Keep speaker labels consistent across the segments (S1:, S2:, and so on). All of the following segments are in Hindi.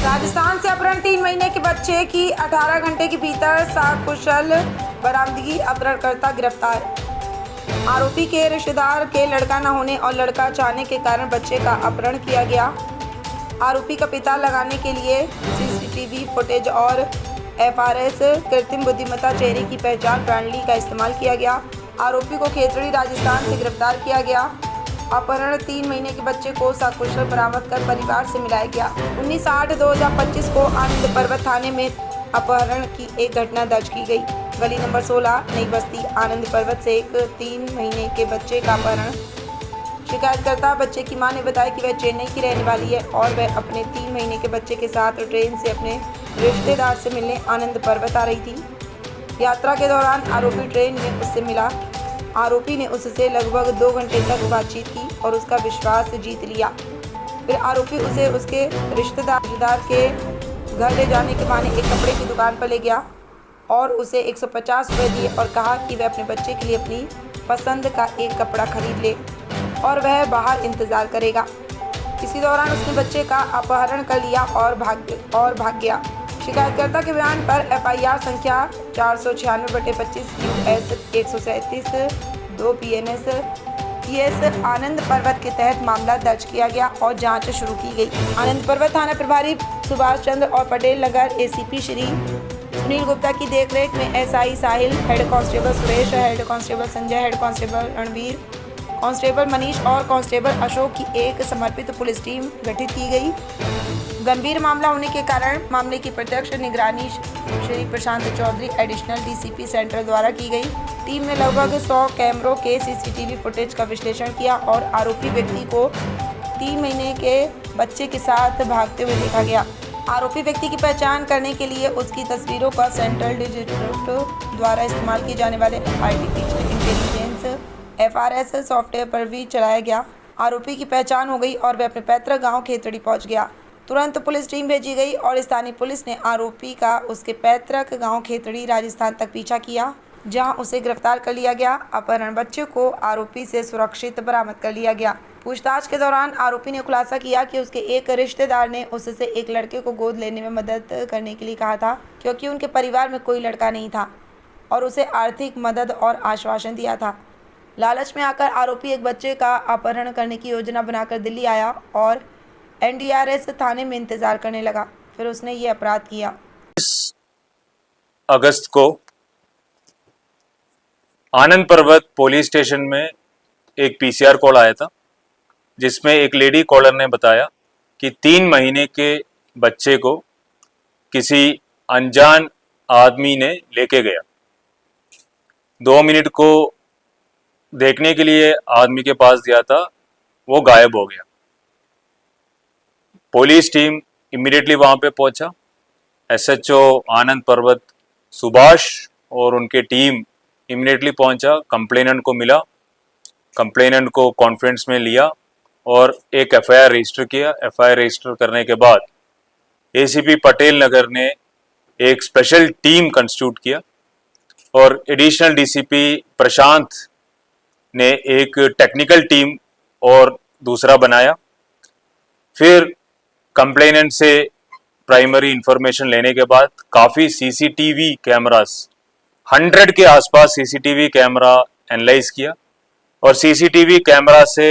S1: राजस्थान से अपहरण 3 महीने के बच्चे की 18 घंटे के भीतर सकुशल बरामदगी, अपहरणकर्ता गिरफ्तार। आरोपी के रिश्तेदार के लड़का न होने और लड़का चाहने के कारण बच्चे का अपहरण किया गया। आरोपी का पता लगाने के लिए सीसीटीवी फुटेज और एफआरएस कृत्रिम बुद्धिमत्ता चेहरे की पहचान प्रणाली का इस्तेमाल किया गया। आरोपी को खेतड़ी राजस्थान से गिरफ्तार किया गया। अपहरण 3 महीने के बच्चे को सकुशल बरामद कर परिवार से मिलाया गया। 19/8/2025 को आनंद पर्वत थाने में अपहरण की एक घटना दर्ज की गई। गली नंबर 16 नई बस्ती आनंद पर्वत से एक 3 महीने के बच्चे का अपहरण। शिकायतकर्ता बच्चे की मां ने बताया कि वह चेन्नई की रहने वाली है और वह अपने 3 महीने के बच्चे के साथ ट्रेन से अपने रिश्तेदार से मिलने आनंद पर्वत आ रही थी। यात्रा के दौरान आरोपी ट्रेन में उससे मिला। आरोपी ने उससे लगभग 2 घंटे तक बातचीत की और उसका विश्वास जीत लिया। फिर आरोपी उसे उसके रिश्तेदार के घर ले जाने के बहाने एक कपड़े की दुकान पर ले गया और उसे 150 रुपये दिए और कहा कि वह अपने बच्चे के लिए अपनी पसंद का एक कपड़ा खरीद ले और वह बाहर इंतज़ार करेगा। इसी दौरान उसने बच्चे का अपहरण कर लिया और भाग गया। शिकायतकर्ता के बयान पर एफआईआर संख्या 496/25 US 137 2 PNS PS आनंद पर्वत के तहत मामला दर्ज किया गया और जांच शुरू की गई। आनंद पर्वत थाना प्रभारी सुभाष चंद्र और पटेल नगर एसीपी श्री सुनील गुप्ता की देखरेख में SI Sahil, head constable Suresh, head constable Sanjay, head constable Ranveer, constable Manish और कांस्टेबल अशोक की एक समर्पित पुलिस टीम गठित की गई। गंभीर मामला होने के कारण मामले की प्रत्यक्ष निगरानी Shri Prashant Chaudhary additional DCP central द्वारा की गई। टीम ने लगभग 100 कैमरों के सीसीटीवी फुटेज का विश्लेषण किया और आरोपी व्यक्ति को 3 महीने के बच्चे के साथ भागते हुए देखा गया। आरोपी व्यक्ति की पहचान करने के लिए उसकी तस्वीरों का सेंट्रल डिजिटल द्वारा इस्तेमाल किए जाने वाले आर्टिफिशियल इंटेलिजेंस एफआरएस सॉफ्टवेयर पर भी चलाया गया। आरोपी की पहचान हो गई और वह अपने पैतृक गांव खेतड़ी पहुंच गया। तुरंत पुलिस टीम भेजी गई और स्थानीय पुलिस ने आरोपी का उसके पैतृक गांव खेतड़ी राजस्थान तक पीछा किया, जहां उसे गिरफ्तार कर लिया गया। अपहरण बच्चे को आरोपी से सुरक्षित बरामद कर लिया गया। पूछताछ के दौरान आरोपी ने खुलासा किया कि उसके एक रिश्तेदार ने उससे एक लड़के को गोद लेने में मदद करने के लिए कहा था, क्योंकि उनके परिवार में कोई लड़का नहीं था और उसे आर्थिक मदद और आश्वासन दिया था। लालच में आकर आरोपी एक बच्चे का अपहरण करने की योजना बनाकर दिल्ली आया और एनडीआरएस थाने में इंतजार करने लगा। फिर उसने ये अपराध किया।
S2: 20 अगस्त को आनंद पर्वत पुलिस स्टेशन में एक पीसीआर कॉल आया था, जिसमें एक लेडी कॉलर ने बताया कि 3 महीने के बच्चे को किसी अनजान आदमी ने लेके गया। 2 मिनट को देखने के लिए आदमी के पास दिया था, वो गायब हो गया। पुलिस टीम इमीडिएटली वहां पे पहुंचा। एसएचओ आनंद पर्वत सुभाष और उनके टीम इमीडिएटली पहुंचा, कंप्लेनेंट को मिला, कंप्लेनेंट को कॉन्फ्रेंस में लिया और एक एफआईआर रजिस्टर किया। एफआईआर रजिस्टर करने के बाद एसीपी पटेल नगर ने एक स्पेशल टीम कंस्टिट्यूट किया और एडिशनल डीसीपी प्रशांत ने एक टेक्निकल टीम और दूसरा बनाया। फिर कंप्लेनेंट से प्राइमरी इंफॉर्मेशन लेने के बाद काफ़ी सीसीटीवी कैमरास 100 के आसपास सीसीटीवी कैमरा एनालाइज किया और सीसीटीवी कैमरा से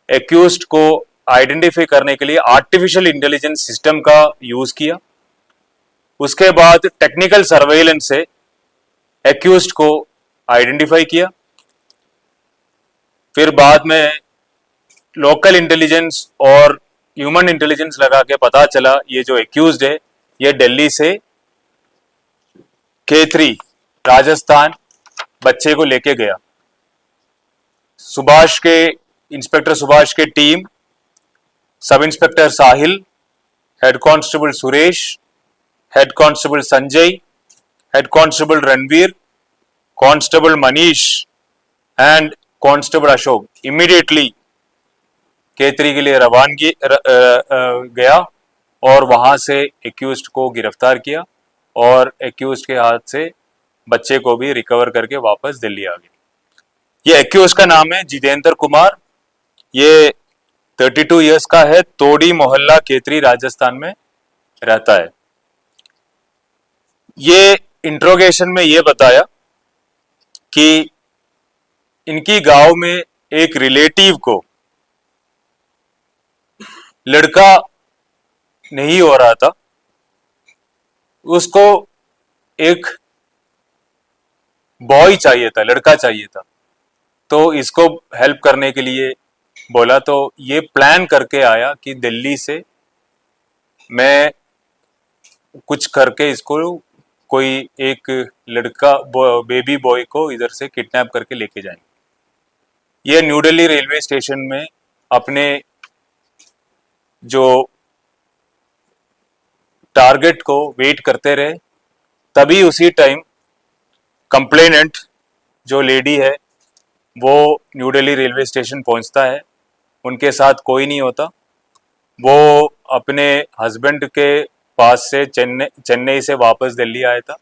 S2: एक्यूज्ड को आइडेंटिफाई करने के लिए आर्टिफिशियल इंटेलिजेंस सिस्टम का यूज़ किया। उसके बाद टेक्निकल सर्वेलेंस से एक्यूज्ड को आइडेंटिफाई किया। फिर बाद में लोकल इंटेलिजेंस और ह्यूमन इंटेलिजेंस लगा के पता चला ये जो एक्यूज्ड है ये दिल्ली से खेतड़ी राजस्थान बच्चे को लेके गया। इंस्पेक्टर सुभाष के team, sub inspector Sahil, head constable Suresh, head constable Sanjay, head constable Ranveer, constable Manish and constable Ashok immediately Khetri के लिए रवानगी गया और वहां से एक्यूज्ड को गिरफ्तार किया और एक्यूज्ड के हाथ से बच्चे को भी रिकवर करके वापस दिल्ली आ गए। ये एक्यूज्ड का नाम है जितेंद्र कुमार। ये 32 इयर्स का है। तोड़ी मोहल्ला खेतड़ी राजस्थान में रहता है। ये इंट्रोगेशन में ये बताया कि इनकी गांव में एक रिलेटिव को लड़का नहीं हो रहा था, उसको एक बॉय चाहिए था, लड़का चाहिए था। तो इसको हेल्प करने के लिए बोला, तो ये प्लान करके आया कि दिल्ली से मैं कुछ करके इसको कोई एक लड़का बेबी बॉय को इधर से किडनैप करके लेके जाएंगे। ये न्यू दिल्ली रेलवे स्टेशन में अपने जो टारगेट को वेट करते रहे। तभी उसी टाइम कंप्लेनेंट जो लेडी है वो न्यू दिल्ली रेलवे स्टेशन पहुंचता है। उनके साथ कोई नहीं होता, वो अपने हस्बैंड के पास से चेन्नई से वापस दिल्ली आया था।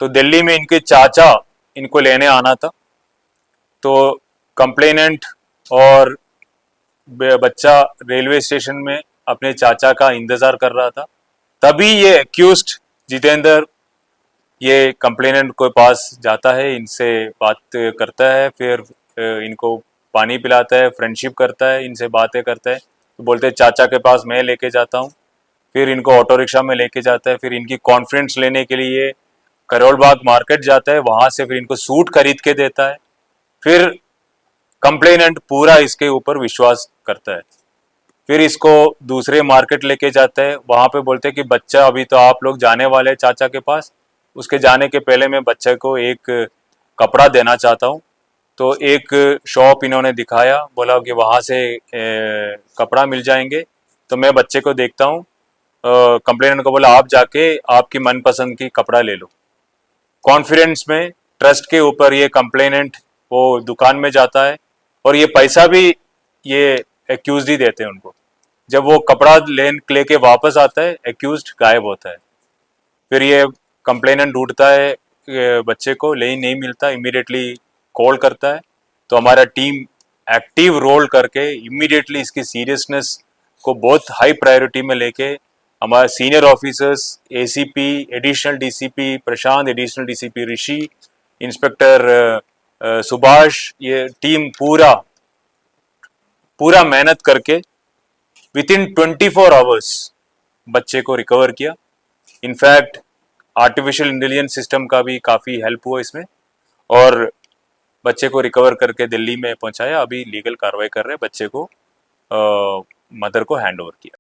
S2: तो दिल्ली में इनके चाचा इनको लेने आना था। तो कंप्लेनेंट और बच्चा रेलवे स्टेशन में अपने चाचा का इंतजार कर रहा था। तभी ये एक्यूज्ड जितेंद्र ये कंप्लेनेंट के पास जाता है, इनसे बात करता है, फिर इनको पानी पिलाता है, फ्रेंडशिप करता है, इनसे बातें करता है। तो बोलते हैं चाचा के पास मैं लेके जाता हूँ। फिर इनको ऑटो रिक्शा में लेके जाता है। फिर इनकी कॉन्फ्रेंस लेने के लिए करोल बाग मार्केट जाता है, वहां से फिर इनको सूट खरीद के देता है। फिर कंप्लेनेंट पूरा इसके ऊपर विश्वास करता है। फिर इसको दूसरे मार्केट लेके जाता है, वहां पे बोलते हैं कि बच्चा अभी तो आप लोग जाने वाले हैं चाचा के पास, उसके जाने के पहले मैं बच्चे को एक कपड़ा देना चाहता हूँ। तो एक शॉप इन्होंने दिखाया, बोला कि वहां से कपड़ा मिल जाएंगे। तो मैं बच्चे को देखता हूँ, कंप्लेनेंट को बोला आप जाके आपकी मनपसंद की कपड़ा ले लो। कॉन्फिडेंस में, ट्रस्ट के ऊपर ये कंप्लेनेंट वो दुकान में जाता है और ये पैसा भी ये एक्यूज्ड ही देते हैं उनको। जब वो कपड़ा लेके वापस आता है, एक्यूज्ड गायब होता है। फिर ये कंप्लेनेंट ढूंढता है बच्चे को, लेकिन नहीं मिलता। इमीडिएटली कॉल करता है। तो हमारा टीम एक्टिव रोल करके इमीडिएटली इसकी सीरियसनेस को बहुत हाई प्रायोरिटी में लेके हमारे senior officers, ACP, additional DCP Prashant, additional DCP Rishi, inspector Subhash, ये टीम पूरा मेहनत करके विद इन 24 आवर्स बच्चे को रिकवर किया। इनफैक्ट आर्टिफिशियल इंटेलिजेंस सिस्टम का भी काफ़ी हेल्प हुआ इसमें, और बच्चे को रिकवर करके दिल्ली में पहुंचाया। अभी लीगल कार्रवाई कर रहे हैं, बच्चे को मदर को हैंड ओवर किया।